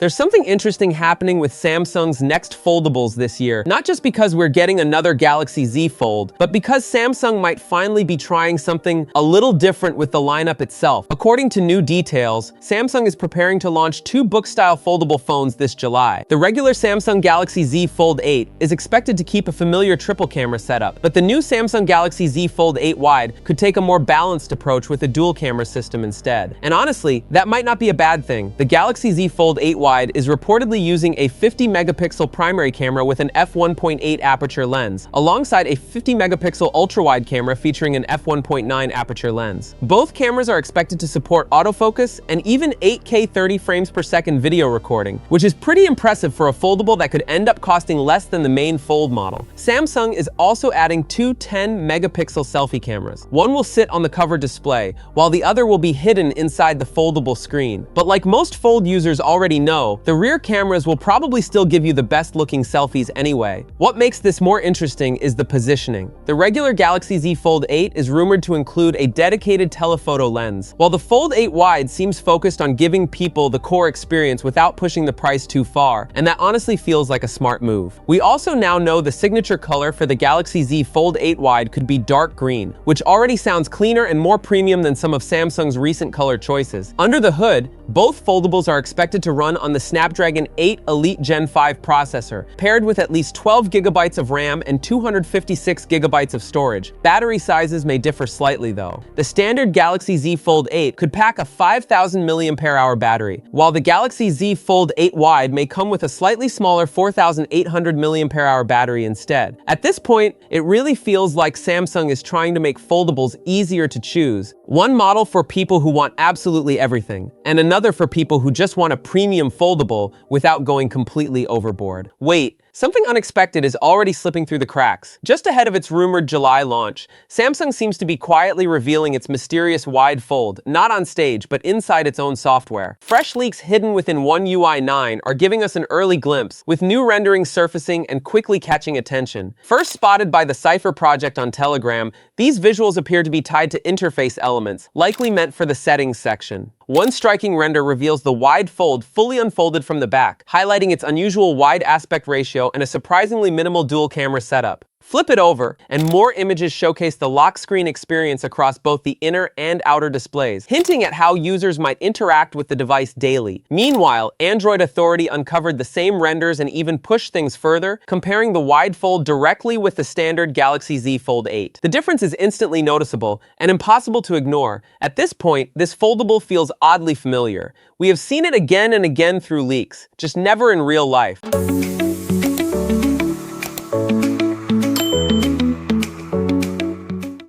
There's something interesting happening with Samsung's next foldables this year, not just because we're getting another Galaxy Z Fold, but because Samsung might finally be trying something a little different with the lineup itself. According to new details, Samsung is preparing to launch two book-style foldable phones this July. The regular Samsung Galaxy Z Fold 8 is expected to keep a familiar triple camera setup, but the new Samsung Galaxy Z Fold 8 Wide could take a more balanced approach with a dual camera system instead. And honestly, that might not be a bad thing. The Galaxy Z Fold 8 Wide is reportedly using a 50-megapixel primary camera with an f1.8 aperture lens, alongside a 50-megapixel ultra-wide camera featuring an f1.9 aperture lens. Both cameras are expected to support autofocus and even 8K 30 frames per second video recording, which is pretty impressive for a foldable that could end up costing less than the main Fold model. Samsung is also adding two 10-megapixel selfie cameras. One will sit on the cover display, while the other will be hidden inside the foldable screen. But like most Fold users already know, the rear cameras will probably still give you the best-looking selfies anyway. What makes this more interesting is the positioning. The regular Galaxy Z Fold 8 is rumored to include a dedicated telephoto lens, while the Fold 8 Wide seems focused on giving people the core experience without pushing the price too far, and that honestly feels like a smart move. We also now know the signature color for the Galaxy Z Fold 8 Wide could be dark green, which already sounds cleaner and more premium than some of Samsung's recent color choices. Under the hood, both foldables are expected to run on the Snapdragon 8 Elite Gen 5 processor, paired with at least 12 gigabytes of RAM and 256 gigabytes of storage. Battery sizes may differ slightly though. The standard Galaxy Z Fold 8 could pack a 5,000 mAh battery, while the Galaxy Z Fold 8 Wide may come with a slightly smaller 4,800 mAh battery instead. At this point, it really feels like Samsung is trying to make foldables easier to choose. One model for people who want absolutely everything, and another for people who just want a premium foldable without going completely overboard. Wait, something unexpected is already slipping through the cracks. Just ahead of its rumored July launch, Samsung seems to be quietly revealing its mysterious wide fold, not on stage, but inside its own software. Fresh leaks hidden within One UI 9 are giving us an early glimpse, with new renderings surfacing and quickly catching attention. First spotted by the Cypher project on Telegram, these visuals appear to be tied to interface elements, likely meant for the settings section. One striking render reveals the wide fold fully unfolded from the back, highlighting its unusual wide aspect ratio and a surprisingly minimal dual camera setup. Flip it over, and more images showcase the lock screen experience across both the inner and outer displays, hinting at how users might interact with the device daily. Meanwhile, Android Authority uncovered the same renders and even pushed things further, comparing the wide fold directly with the standard Galaxy Z Fold 8. The difference is instantly noticeable and impossible to ignore. At this point, this foldable feels oddly familiar. We have seen it again and again through leaks, just never in real life.